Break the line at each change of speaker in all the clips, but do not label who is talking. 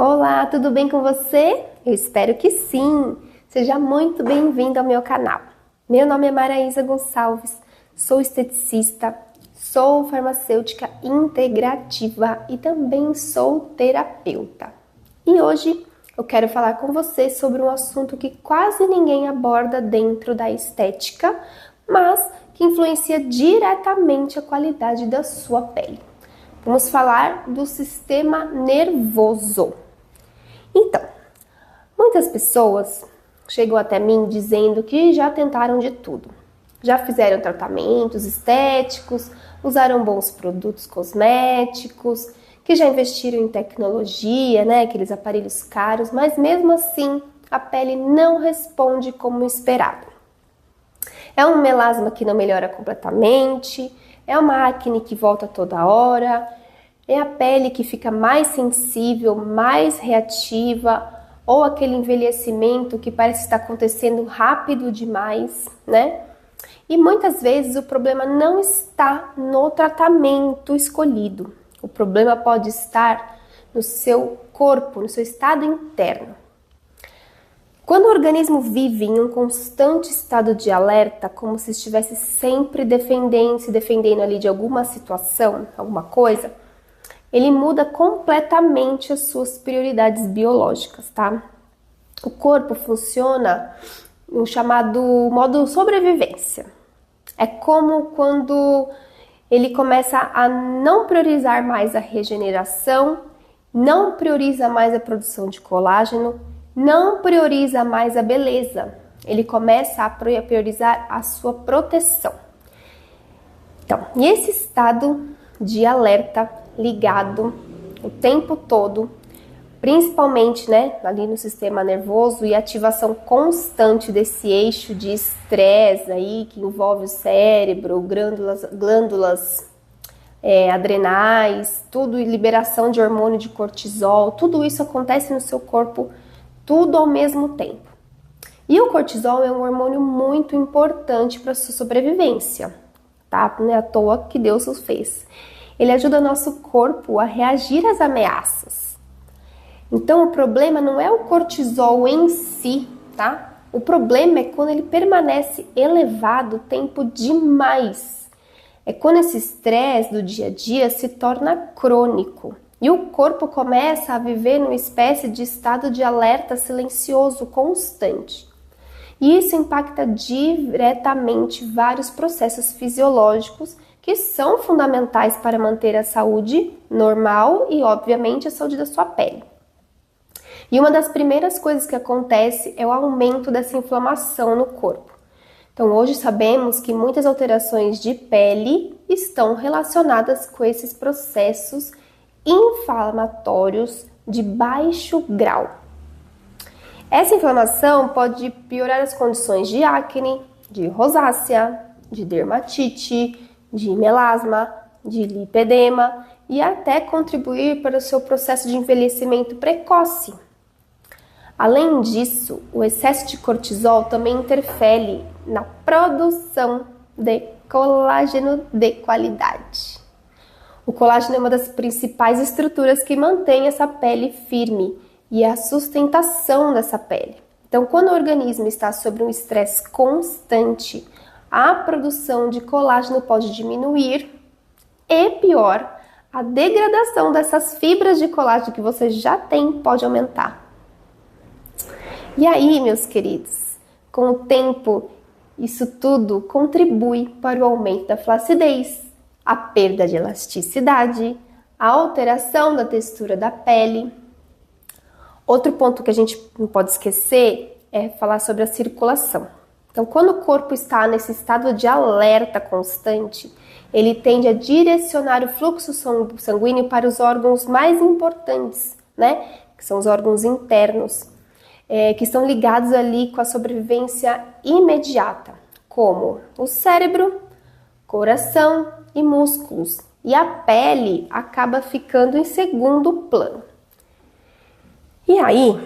Olá, tudo bem com você? Eu espero que sim! Seja muito bem-vindo ao meu canal. Meu nome é Maraísa Gonçalves, sou esteticista, sou farmacêutica integrativa e também sou terapeuta. E hoje eu quero falar com você sobre um assunto que quase ninguém aborda dentro da estética, mas que influencia diretamente a qualidade da sua pele. Vamos falar do sistema nervoso. Então, muitas pessoas chegam até mim dizendo que já tentaram de tudo. Já fizeram tratamentos estéticos, usaram bons produtos cosméticos, que já investiram em tecnologia, aqueles aparelhos caros, mas mesmo assim a pele não responde como esperado. É um melasma que não melhora completamente, é uma acne que volta toda hora, é a pele que fica mais sensível, mais reativa, ou aquele envelhecimento que parece estar acontecendo rápido demais, E muitas vezes o problema não está no tratamento escolhido. O problema pode estar no seu corpo, no seu estado interno. Quando o organismo vive em um constante estado de alerta, como se estivesse sempre se defendendo ali de alguma situação, alguma coisa, ele muda completamente as suas prioridades biológicas, tá? O corpo funciona no chamado modo sobrevivência. É como quando ele começa a não priorizar mais a regeneração, não prioriza mais a produção de colágeno, não prioriza mais a beleza. Ele começa a priorizar a sua proteção. Então, e esse estado de alerta ligado o tempo todo, principalmente, ali no sistema nervoso e ativação constante desse eixo de estresse aí que envolve o cérebro, glândulas adrenais, tudo, liberação de hormônio de cortisol, tudo isso acontece no seu corpo, tudo ao mesmo tempo. E o cortisol é um hormônio muito importante para a sua sobrevivência, tá? Não é à toa que Deus os fez. Ele ajuda o nosso corpo a reagir às ameaças. Então, o problema não é o cortisol em si, tá? O problema é quando ele permanece elevado tempo demais. É quando esse estresse do dia a dia se torna crônico e o corpo começa a viver numa espécie de estado de alerta silencioso constante. E isso impacta diretamente vários processos fisiológicos que são fundamentais para manter a saúde normal e, obviamente, a saúde da sua pele. E uma das primeiras coisas que acontece é o aumento dessa inflamação no corpo. Então, hoje sabemos que muitas alterações de pele estão relacionadas com esses processos inflamatórios de baixo grau. Essa inflamação pode piorar as condições de acne, de rosácea, de dermatite, de melasma, de lipedema e até contribuir para o seu processo de envelhecimento precoce. Além disso, o excesso de cortisol também interfere na produção de colágeno de qualidade. O colágeno é uma das principais estruturas que mantém essa pele firme e a sustentação dessa pele. Então, quando o organismo está sob um estresse constante, a produção de colágeno pode diminuir e, pior, a degradação dessas fibras de colágeno que você já tem pode aumentar. E aí, meus queridos, com o tempo, isso tudo contribui para o aumento da flacidez, a perda de elasticidade, a alteração da textura da pele. Outro ponto que a gente não pode esquecer é falar sobre a circulação. Então, quando o corpo está nesse estado de alerta constante, ele tende a direcionar o fluxo sanguíneo para os órgãos mais importantes, que são os órgãos internos, que estão ligados ali com a sobrevivência imediata, como o cérebro, coração e músculos. E a pele acaba ficando em segundo plano. E aí,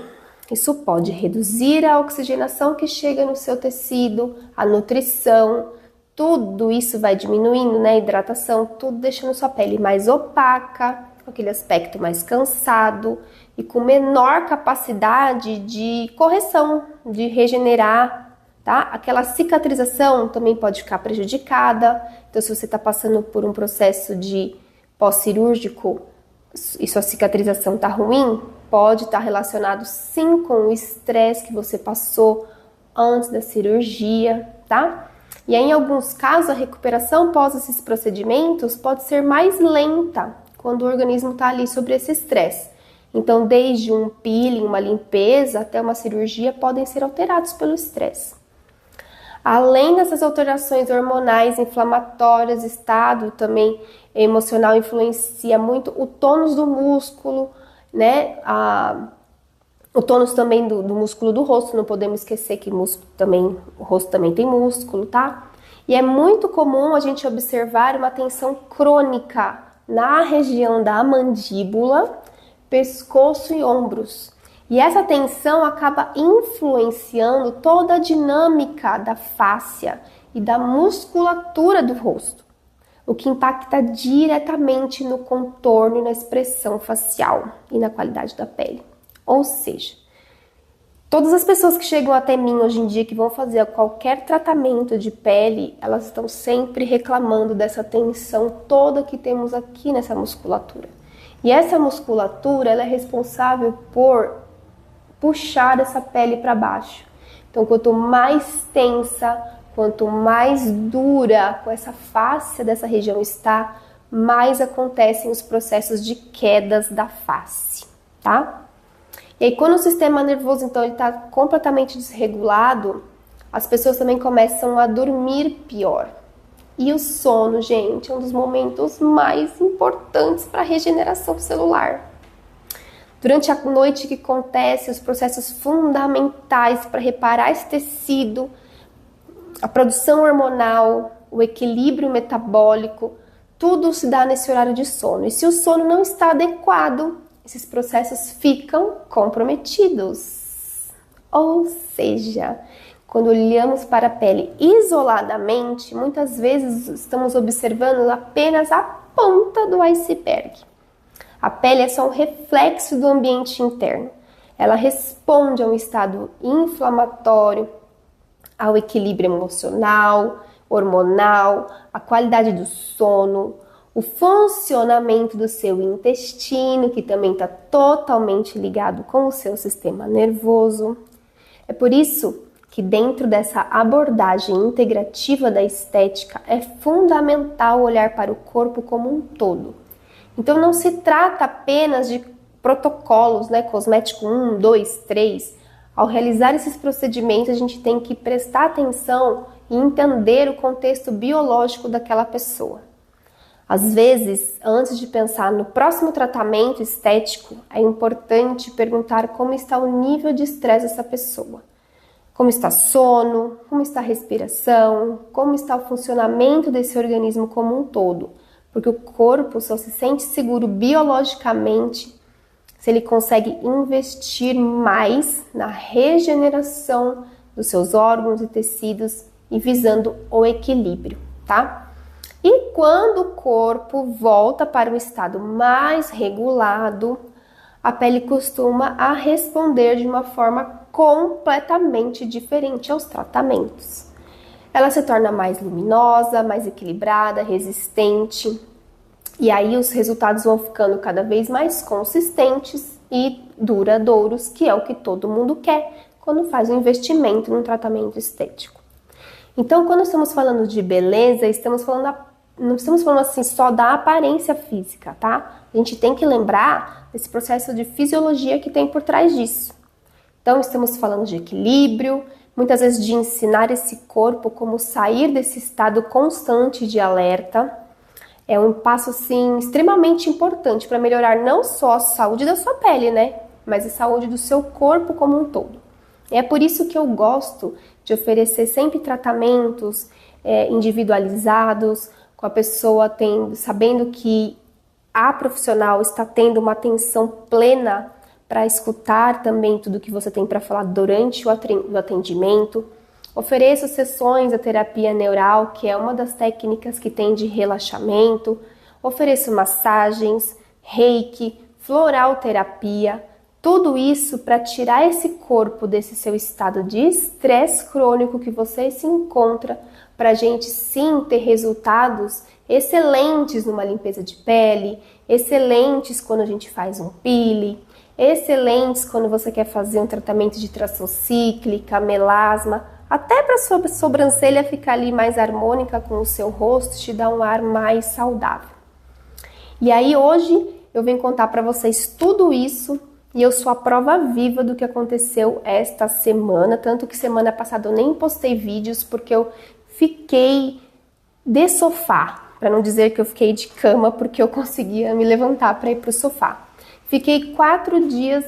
isso pode reduzir a oxigenação que chega no seu tecido, a nutrição, tudo isso vai diminuindo, a hidratação, tudo deixando sua pele mais opaca, com aquele aspecto mais cansado, e com menor capacidade de correção, de regenerar, tá? Aquela cicatrização também pode ficar prejudicada. Então, se você está passando por um processo de pós-cirúrgico e sua cicatrização está ruim, pode estar relacionado sim com o estresse que você passou antes da cirurgia, tá? E aí, em alguns casos, a recuperação pós esses procedimentos pode ser mais lenta quando o organismo está ali sobre esse estresse. Então, desde um peeling, uma limpeza, até uma cirurgia podem ser alterados pelo estresse. Além dessas alterações hormonais, inflamatórias, estado também emocional influencia muito o tônus do músculo, né? O tônus também do músculo do rosto, não podemos esquecer que o rosto também tem músculo, tá? E é muito comum a gente observar uma tensão crônica na região da mandíbula, pescoço e ombros. E essa tensão acaba influenciando toda a dinâmica da fáscia e da musculatura do rosto, o que impacta diretamente no contorno e na expressão facial e na qualidade da pele. Ou seja, todas as pessoas que chegam até mim hoje em dia que vão fazer qualquer tratamento de pele, elas estão sempre reclamando dessa tensão toda que temos aqui nessa musculatura. E essa musculatura, ela é responsável por puxar essa pele para baixo. Então, quanto mais tensa, quanto mais dura com essa face dessa região está, mais acontecem os processos de quedas da face, tá? E aí, quando o sistema nervoso, então, ele está completamente desregulado, as pessoas também começam a dormir pior. E o sono, gente, é um dos momentos mais importantes para a regeneração celular. Durante a noite que acontece os processos fundamentais para reparar esse tecido, a produção hormonal, o equilíbrio metabólico, tudo se dá nesse horário de sono. E se o sono não está adequado, esses processos ficam comprometidos. Ou seja, quando olhamos para a pele isoladamente, muitas vezes estamos observando apenas a ponta do iceberg. A pele é só um reflexo do ambiente interno. Ela responde a um estado inflamatório, ao equilíbrio emocional, hormonal, a qualidade do sono, o funcionamento do seu intestino, que também está totalmente ligado com o seu sistema nervoso. É por isso que dentro dessa abordagem integrativa da estética é fundamental olhar para o corpo como um todo. Então não se trata apenas de protocolos, né, cosmético 1, 2, 3. Ao realizar esses procedimentos, a gente tem que prestar atenção e entender o contexto biológico daquela pessoa. Às vezes, antes de pensar no próximo tratamento estético, é importante perguntar como está o nível de estresse dessa pessoa. Como está sono, como está a respiração, como está o funcionamento desse organismo como um todo. Porque o corpo só se sente seguro biologicamente se ele consegue investir mais na regeneração dos seus órgãos e tecidos e visando o equilíbrio, tá? E quando o corpo volta para um estado mais regulado, a pele costuma a responder de uma forma completamente diferente aos tratamentos. Ela se torna mais luminosa, mais equilibrada, resistente. E aí os resultados vão ficando cada vez mais consistentes e duradouros, que é o que todo mundo quer quando faz um investimento num tratamento estético. Então, quando estamos falando de beleza, não estamos falando assim só da aparência física, tá? A gente tem que lembrar desse processo de fisiologia que tem por trás disso. Então, estamos falando de equilíbrio, muitas vezes de ensinar esse corpo como sair desse estado constante de alerta. É um passo, assim, extremamente importante para melhorar não só a saúde da sua pele, né? Mas a saúde do seu corpo como um todo. É por isso que eu gosto de oferecer sempre tratamentos individualizados, com a pessoa sabendo que a profissional está tendo uma atenção plena para escutar também tudo que você tem para falar durante o atendimento. Ofereço sessões da terapia neural, que é uma das técnicas que tem de relaxamento. Ofereço massagens, reiki, floral terapia, Tudo isso para tirar esse corpo desse seu estado de estresse crônico que você se encontra, para a gente sim ter resultados excelentes numa limpeza de pele, excelentes quando a gente faz um peeling, excelentes quando você quer fazer um tratamento de tração cíclica, melasma, até para sua sobrancelha ficar ali mais harmônica com o seu rosto, te dar um ar mais saudável. E aí hoje eu venho contar para vocês tudo isso e eu sou a prova viva do que aconteceu esta semana, tanto que semana passada eu nem postei vídeos porque eu fiquei de sofá, para não dizer que eu fiquei de cama, porque eu conseguia me levantar para ir para o sofá. Fiquei 4 dias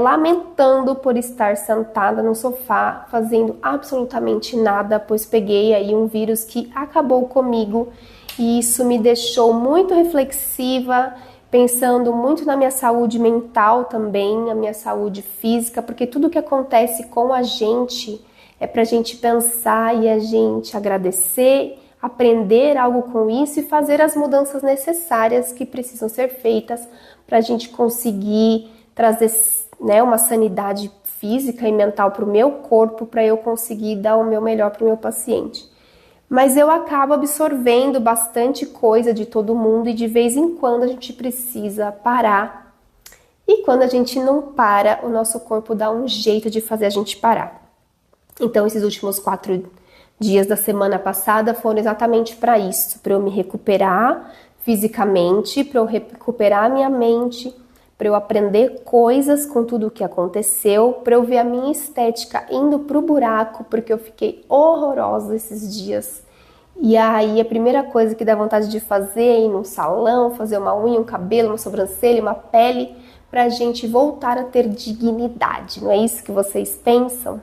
lamentando por estar sentada no sofá, fazendo absolutamente nada, pois peguei aí um vírus que acabou comigo e isso me deixou muito reflexiva, pensando muito na minha saúde mental também, a minha saúde física, porque tudo que acontece com a gente é para a gente pensar e a gente agradecer, aprender algo com isso e fazer as mudanças necessárias que precisam ser feitas para a gente conseguir trazer, né, uma sanidade física e mental para o meu corpo, para eu conseguir dar o meu melhor para o meu paciente. Mas eu acabo absorvendo bastante coisa de todo mundo e de vez em quando a gente precisa parar. E quando a gente não para, o nosso corpo dá um jeito de fazer a gente parar. Então, esses últimos 4 dias da semana passada foram exatamente para isso, para eu me recuperar fisicamente, para eu recuperar a minha mente, para eu aprender coisas com tudo o que aconteceu, para eu ver a minha estética indo pro buraco, porque eu fiquei horrorosa esses dias. E aí a primeira coisa que dá vontade de fazer é ir num salão, fazer uma unha, um cabelo, uma sobrancelha, uma pele, pra gente voltar a ter dignidade. Não é isso que vocês pensam?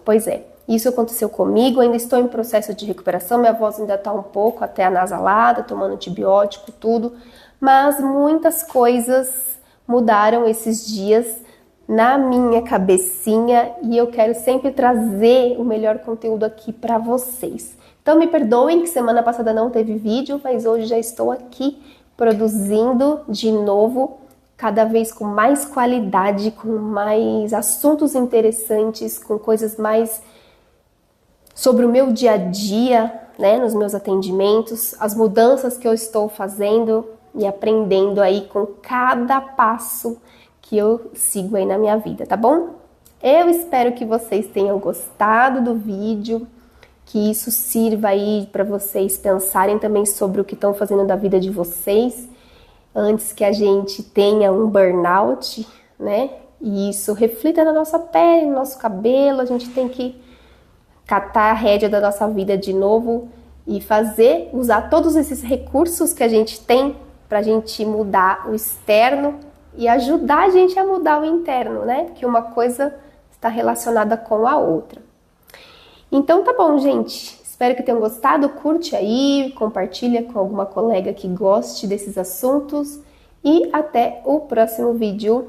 Pois é, isso aconteceu comigo, ainda estou em processo de recuperação, minha voz ainda tá um pouco até anasalada, tomando antibiótico, tudo, mas muitas coisas mudaram esses dias na minha cabecinha e eu quero sempre trazer o melhor conteúdo aqui para vocês. Então me perdoem que semana passada não teve vídeo, mas hoje já estou aqui produzindo de novo, cada vez com mais qualidade, com mais assuntos interessantes, com coisas mais sobre o meu dia a dia, né, nos meus atendimentos, as mudanças que eu estou fazendo e aprendendo aí com cada passo que eu sigo aí na minha vida, tá bom? Eu espero que vocês tenham gostado do vídeo, que isso sirva aí para vocês pensarem também sobre o que estão fazendo da vida de vocês, antes que a gente tenha um burnout, né? E isso reflita na nossa pele, no nosso cabelo, a gente tem que catar a rédea da nossa vida de novo e usar todos esses recursos que a gente tem para a gente mudar o externo e ajudar a gente a mudar o interno, né? Que uma coisa está relacionada com a outra. Então tá bom, gente. Espero que tenham gostado. Curte aí, compartilha com alguma colega que goste desses assuntos e até o próximo vídeo.